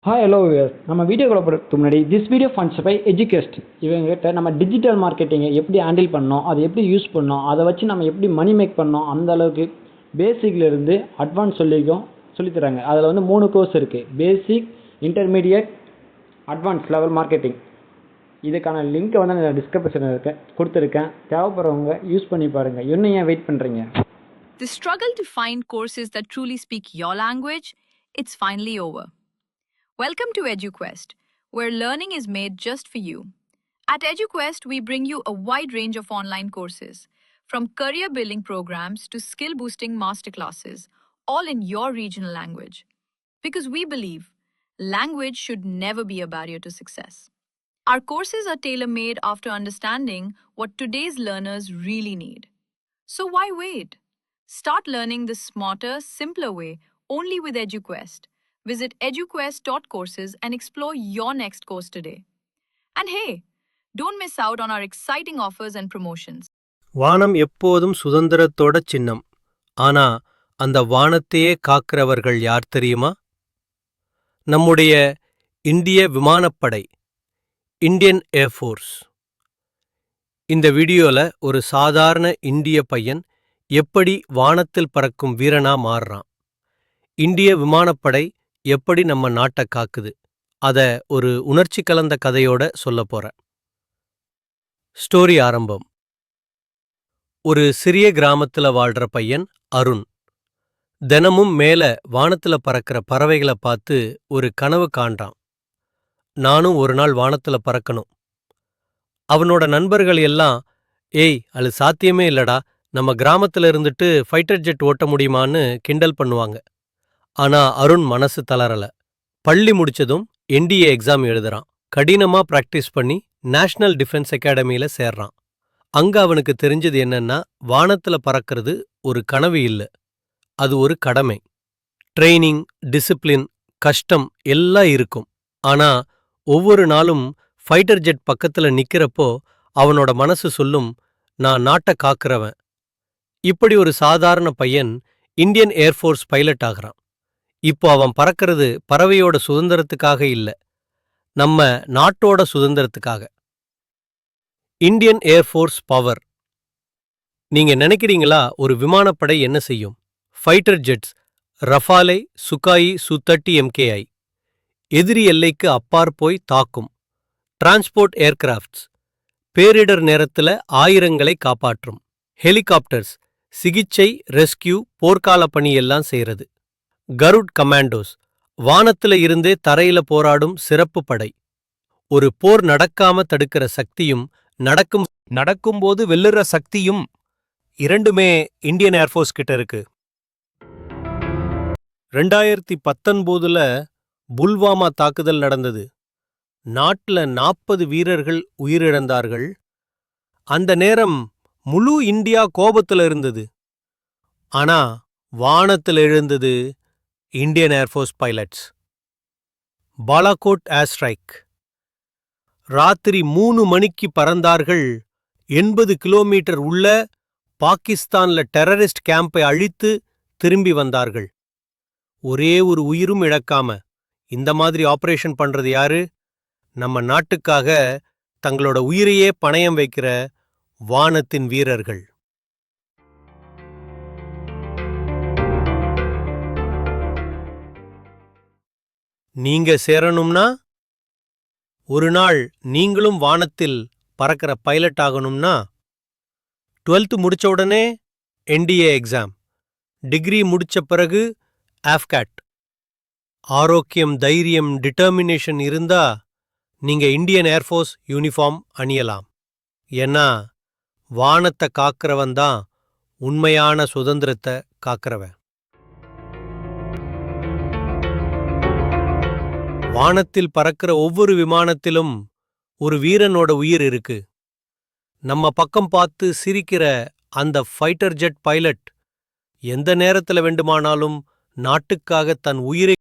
Hi hello viewers. நம்ம வீடியோக்குள்ள போகிறதுக்கு முன்னாடி திஸ் வீடியோ ஃபண்ட்ஸ் பை எஜுகெஸ்ட் இவங்ககிட்ட நம்ம டிஜிட்டல் மார்க்கெட்டிங்கை எப்படி ஹேண்டில் பண்ணோம், அதை எப்படி யூஸ் பண்ணோம், அதை வச்சு நம்ம எப்படி மணி மேக் பண்ணோம், அந்த அளவுக்கு பேசிக்லேருந்து அட்வான்ஸ் சொல்லித்தராங்க. அதில் வந்து 3 கோர்ஸ் இருக்குது: பேசிக், இன்டர்மீடியட், அட்வான்ஸ் லெவல் மார்க்கெட்டிங். இதுக்கான லிங்க்கை வந்து நான் டிஸ்கிரிப்ஷனில் கொடுத்துருக்கேன். தேவைப்படுறவங்க யூஸ் பண்ணி பாருங்கள். இன்னும் ஏன் வெயிட் பண்ணுறீங்க? The struggle to find courses that truly speak your language, it's finally over. Welcome to EduQuest, where learning is made just for you. At EduQuest, we bring you a wide range of online courses, from career building programs to skill boosting masterclasses, all in your regional language. Because we believe language should never be a barrier to success. Our courses are tailor made after understanding what today's learners really need. So why wait? Start learning the smarter, simpler way only with EduQuest. Visit eduquest.courses and explore your next course today. And hey, don't miss out on our exciting offers and promotions. வானம் எப்போதும் சுதந்திரத்தோட சின்னம். ஆனா அந்த வானத்தையே காக்கிறவர்கள் யார் தெரியுமா? நம்முடைய இந்திய விமானப்படை, இந்தியன் ஏர்ஃபோர்ஸ். இந்த வீடியோல ஒரு சாதாரண இந்திய பையன் எப்படி வானத்தில் பறக்கும் வீரனா மாறுறான், இந்திய விமானப்படை எப்படி நம்ம நாட்டை காக்குது, அத ஒரு உணர்ச்சி கலந்த கதையோட சொல்ல போறேன். ஸ்டோரி ஆரம்பம். ஒரு சிறிய கிராமத்துல வாழ்ற பையன் அருண் தினமும் மேல வானத்துல பறக்கிற பறவைகளை பார்த்து ஒரு கனவு காண்றான். நானும் ஒரு நாள் வானத்துல பறக்கணும். அவனோட நண்பர்கள் எல்லாம், ஏய் அது சாத்தியமே இல்லடா, நம்ம கிராமத்துல இருந்துட்டு ஃபைட்டர் ஜெட் ஓட்ட முடியுமான்னு கிண்டல் பண்ணுவாங்க. ஆனா அருண் மனசு தளரல. பள்ளி முடிச்சதும் என்டிஏ எக்ஸாம் எழுதுறான். கடினமா பிராக்டிஸ் பண்ணி நேஷனல் டிஃபென்ஸ் அகாடமியில சேர்றான். அங்க அவனுக்கு தெரிஞ்சது என்னன்னா, வானத்துல பறக்கிறது ஒரு கனவு இல்ல, அது ஒரு கடமை. ட்ரெய்னிங், டிசிப்ளின், கஷ்டம் எல்லாம் இருக்கும். ஆனா ஒவ்வொரு நாளும் ஃபைட்டர் ஜெட் பக்கத்துல நிக்கிறப்போ அவனோட மனசு சொல்லும், நான் நாட்டை காக்கிறவன். இப்படி ஒரு சாதாரண பையன் இந்தியன் ஏர்ஃபோர்ஸ் பைலட் ஆகிறான். இப்போ அவன் பறக்கிறது பறவையோட சுதந்திரத்துக்காக இல்ல, நம்ம நாட்டோட சுதந்திரத்துக்காக. Indian air force power. நீங்க நினைக்கிறீங்களா ஒரு விமானப்படை என்ன செய்யும்? ஃபைட்டர் ஜெட்ஸ், ரஃபாலே, சுகாயி சு-30 MKI எதிரி எல்லைக்கு அப்பாற் போய் தாக்கும். டிரான்ஸ்போர்ட் ஏர்கிராஃப்ட்ஸ், பேரிடர் நேரத்துல ஆயிரங்களை காப்பாற்றும். ஹெலிகாப்டர்ஸ், சிகிச்சை, ரெஸ்கியூ, போர்க்கால பணி எல்லாம் செய்யறது. கருட் கமாண்டோஸ், வானத்துல இருந்தே தரையில போராடும் சிறப்பு படை. ஒரு போர் நடக்காம தடுக்கிற சக்தியும் நடக்கும்போது வெல்லுற சக்தியும் இரண்டுமே இந்தியன் ஏர்ஃபோர்ஸ் கிட்ட இருக்கு. 2019 புல்வாமா தாக்குதல் நடந்தது. நாட்டுல 40 வீரர்கள் உயிரிழந்தார்கள். அந்த நேரம் முழு இந்தியா கோபத்துல இருந்தது. ஆனா வானத்தில் எழுந்தது இந்தியன் ஏர்ஃபோர்ஸ் பைலட்ஸ். பாலாகோட் ஏர் ஸ்ட்ரைக். ராத்திரி 3 மணிக்கு பறந்தார்கள். 80 கிலோமீட்டர் உள்ள பாகிஸ்தான்ல டெரரிஸ்ட் கேம்பை அழித்து திரும்பி வந்தார்கள். ஒரே ஒரு உயிரும் இழக்காம. இந்த மாதிரி ஆபரேஷன் பண்றது யாரு? நம்ம நாட்டுக்காக தங்களோட உயிரையே பணயம் வைக்கிற வானத்தின் வீரர்கள். நீங்க சேரணும்னா, ஒரு நாள் நீங்களும் வானத்தில் பறக்கிற பைலட் ஆகணும்னா, 12th முடிச்ச உடனே என்டிஏ எக்ஸாம், டிகிரி முடிச்ச பிறகு ஆஃப்கேட். ஆரோக்கியம், தைரியம், டிட்டர்மினேஷன் இருந்தா நீங்க இந்தியன் ஏர்ஃபோர்ஸ் யூனிஃபார்ம் அணியலாம். ஏன்னா வானத்தை காக்கிறவன் தான் உண்மையான சுதந்திரத்தை காக்கிறவன். வானத்தில் பறக்கிற ஒவ்வொரு விமானத்திலும் ஒரு வீரனோட உயிர் இருக்கு. நம்ம பக்கம் பார்த்து சிரிக்கிற அந்த ஃபைட்டர் ஜெட் பைலட் எந்த நேரத்துல வேண்டுமானாலும் நாட்டுக்காக தன் உயிரை